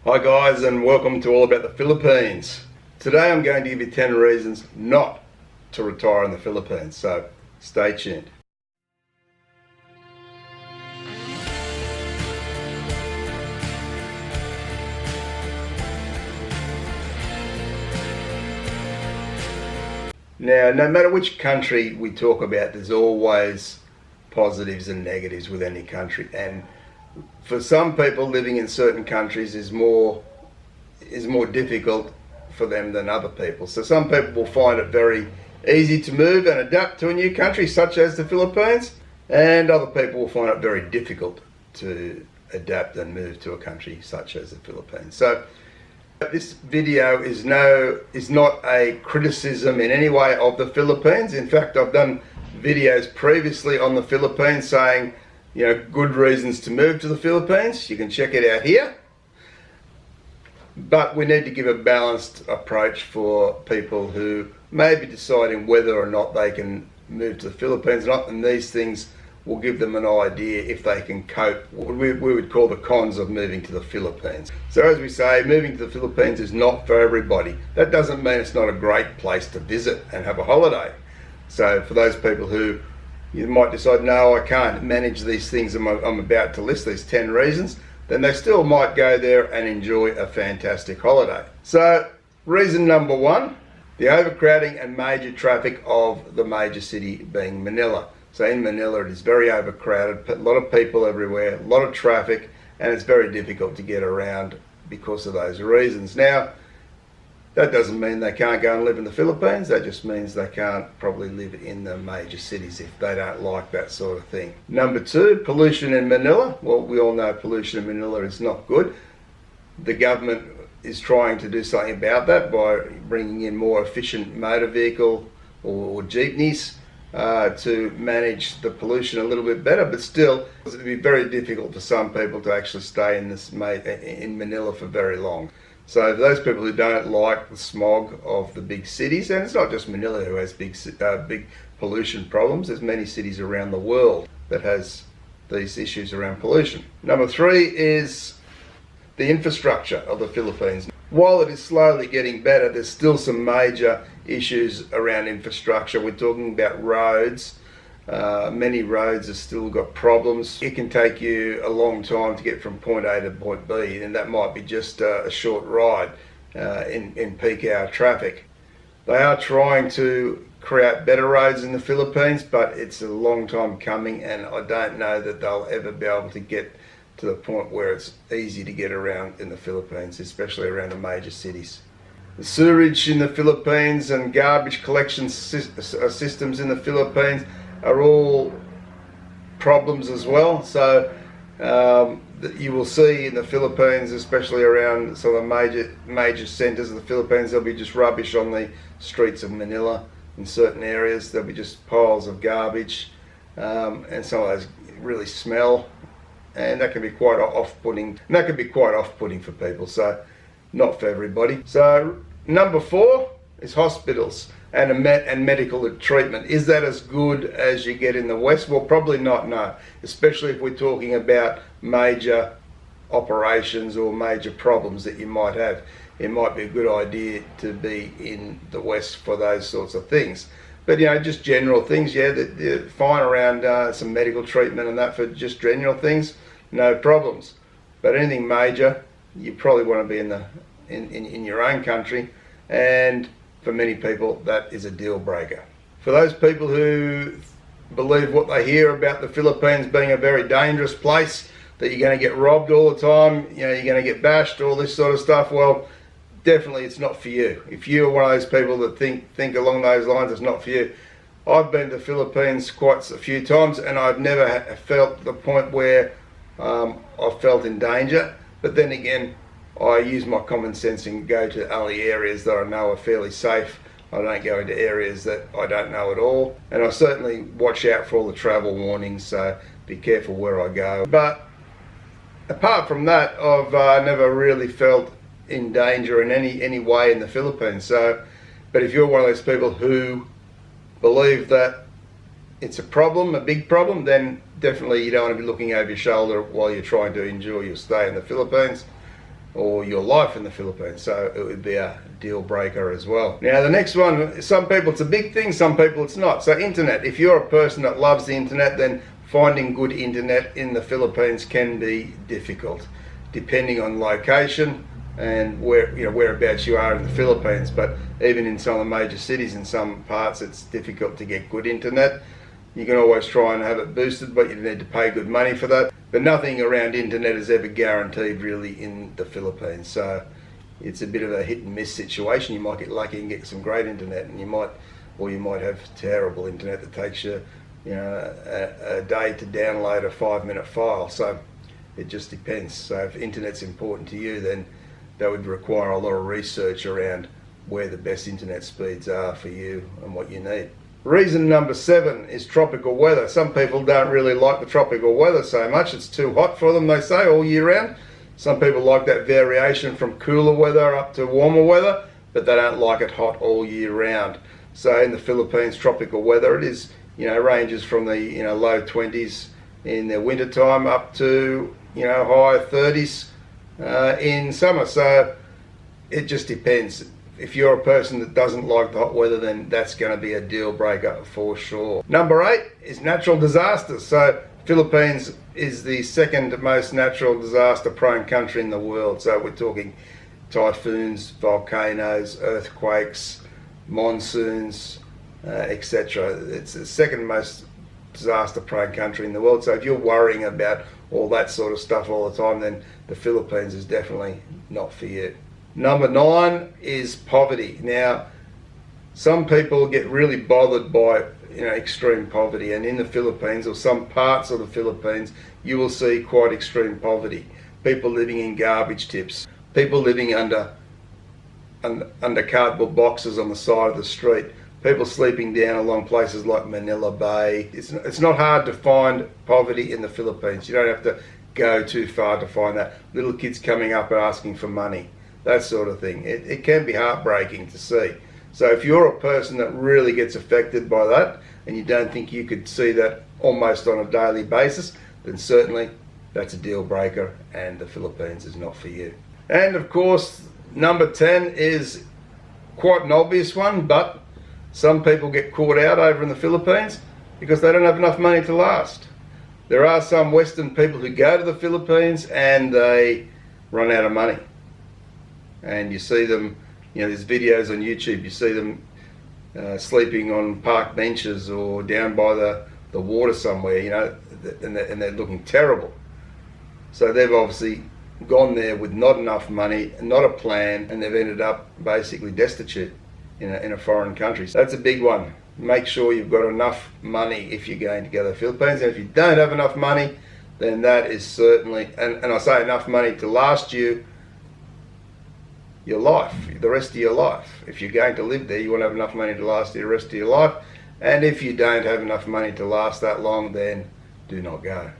Hi guys, and welcome to All About the Philippines. Today I'm going to give you 10 reasons not to retire in the Philippines, so stay tuned. Now, no matter which country we talk about, there's always positives and negatives with any country, and for some people, living in certain countries is more difficult for them than other people. So some people will find it very easy to move and adapt to a new country, such as the Philippines, and other people will find it very difficult to adapt and move to a country such as the Philippines. So this video is not a criticism in any way of the Philippines. In fact, I've done videos previously on the Philippines saying, good reasons to move to the Philippines. You can check it out here. But we need to give a balanced approach for people who may be deciding whether or not they can move to the Philippines or not, and these things will give them an idea if they can cope what we would call the cons of moving to the Philippines. So as we say, moving to the Philippines is not for everybody. That doesn't mean it's not a great place to visit and have a holiday. So for those people who you might decide, no, I can't manage these things I'm about to list, these 10 reasons, then they still might go there and enjoy a fantastic holiday. So reason number 1, the overcrowding and major traffic of the major city being Manila. So in Manila it is very overcrowded, a lot of people everywhere, a lot of traffic, and it's very difficult to get around because of those reasons. Now, that doesn't mean they can't go and live in the Philippines. That just means they can't probably live in the major cities if they don't like that sort of thing. Number 2, pollution in Manila. Well, we all know pollution in Manila is not good. The government is trying to do something about that by bringing in more efficient motor vehicle or jeepneys to manage the pollution a little bit better, but still it would be very difficult for some people to actually stay in Manila for very long. So for those people who don't like the smog of the big cities, and it's not just Manila who has big pollution problems, there's many cities around the world that has these issues around pollution. Number 3 is the infrastructure of the Philippines. While it is slowly getting better, there's still some major issues around infrastructure. We're talking about roads. Many roads have still got problems. It can take you a long time to get from point A to point B, and that might be just a short ride in peak hour traffic. They are trying to create better roads in the Philippines, but it's a long time coming, and I don't know that they'll ever be able to get to the point where it's easy to get around in the Philippines, especially around the major cities. The sewerage in the Philippines and garbage collection systems in the Philippines are all problems as well. So you will see in the Philippines, especially around some of the major centres of the Philippines, there'll be just rubbish on the streets of Manila. In certain areas there'll be just piles of garbage, and some of those really smell, and that can be quite off-putting. And that can be quite off-putting for people, so not for everybody. So number 4 is hospitals and medical treatment. Is that as good as you get in the West? Well, probably not, no. Especially if we're talking about major operations or major problems that you might have. It might be a good idea to be in the West for those sorts of things. But just general things, they're fine around some medical treatment and that for just general things, no problems. But anything major, you probably want to be in your own country, and for many people that is a deal breaker. For those people who believe what they hear about the Philippines being a very dangerous place, that you're going to get robbed all the time, you're going to get bashed, all this sort of stuff, well, definitely it's not for you. If you're one of those people that think along those lines, it's not for you. I've been to the Philippines quite a few times, and I've never felt the point where I've felt in danger. But then again, I use my common sense and go to only areas that I know are fairly safe. I don't go into areas that I don't know at all. And I certainly watch out for all the travel warnings, so be careful where I go. But apart from that, I've never really felt in danger in any way in the Philippines. So, but if you're one of those people who believe that it's a problem, a big problem, then definitely you don't want to be looking over your shoulder while you're trying to enjoy your stay in the Philippines. or your life in the Philippines. So it would be a deal breaker as well. Now the next one, some people it's a big thing, some people it's not. So internet, if you're a person that loves the internet, then finding good internet in the Philippines can be difficult, depending on location and whereabouts you are in the Philippines. But even in some of the major cities, in some parts, it's difficult to get good internet. You can always try and have it boosted, but you need to pay good money for that. But nothing around internet is ever guaranteed really in the Philippines. So it's a bit of a hit and miss situation. You might get lucky and get some great internet, and you might have terrible internet that takes you, a day to download a 5-minute file. So it just depends. So if internet's important to you, then that would require a lot of research around where the best internet speeds are for you and what you need. Reason number 7 is tropical weather. Some people don't really like the tropical weather so much. It's too hot for them, they say, all year round. Some people like that variation from cooler weather up to warmer weather, but they don't like it hot all year round. So in the Philippines, tropical weather, it is, ranges from the low 20s in the winter time up to high 30s in summer. So it just depends. If you're a person that doesn't like the hot weather, then that's going to be a deal breaker for sure. Number 8 is natural disasters. So Philippines is the second most natural disaster prone country in the world. So we're talking typhoons, volcanoes, earthquakes, monsoons, etc. It's the second most disaster prone country in the world. So if you're worrying about all that sort of stuff all the time, then the Philippines is definitely not for you. Number 9 is poverty. Now, some people get really bothered by extreme poverty, and in the Philippines or some parts of the Philippines, you will see quite extreme poverty. People living in garbage tips, people living under cardboard boxes on the side of the street, people sleeping down along places like Manila Bay. It's not hard to find poverty in the Philippines. You don't have to go too far to find that. Little kids coming up and asking for money, that sort of thing. It can be heartbreaking to see. So if you're a person that really gets affected by that and you don't think you could see that almost on a daily basis, then certainly that's a deal breaker and the Philippines is not for you. And of course, number 10 is quite an obvious one, but some people get caught out over in the Philippines because they don't have enough money to last. There are some Western people who go to the Philippines and they run out of money. And you see them, there's videos on YouTube, you see them sleeping on park benches or down by the water somewhere, and they're looking terrible. So they've obviously gone there with not enough money, not a plan, and they've ended up basically destitute in a foreign country. So that's a big one. Make sure you've got enough money if you're going to go to the Philippines, and if you don't have enough money, then that is certainly, and I say enough money to last you your life, the rest of your life. If you're going to live there, you want to have enough money to last you the rest of your life. And if you don't have enough money to last that long, then do not go.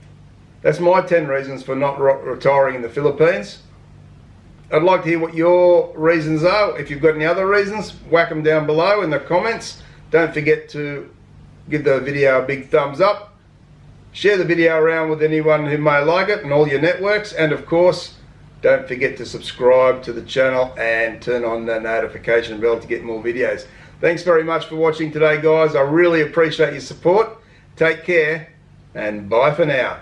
That's my 10 reasons for not retiring in the Philippines. I'd like to hear what your reasons are. If you've got any other reasons, whack them down below in the comments. Don't forget to give the video a big thumbs up. Share the video around with anyone who may like it and all your networks. And of course, don't forget to subscribe to the channel and turn on the notification bell to get more videos. Thanks very much for watching today, guys. I really appreciate your support. Take care and bye for now.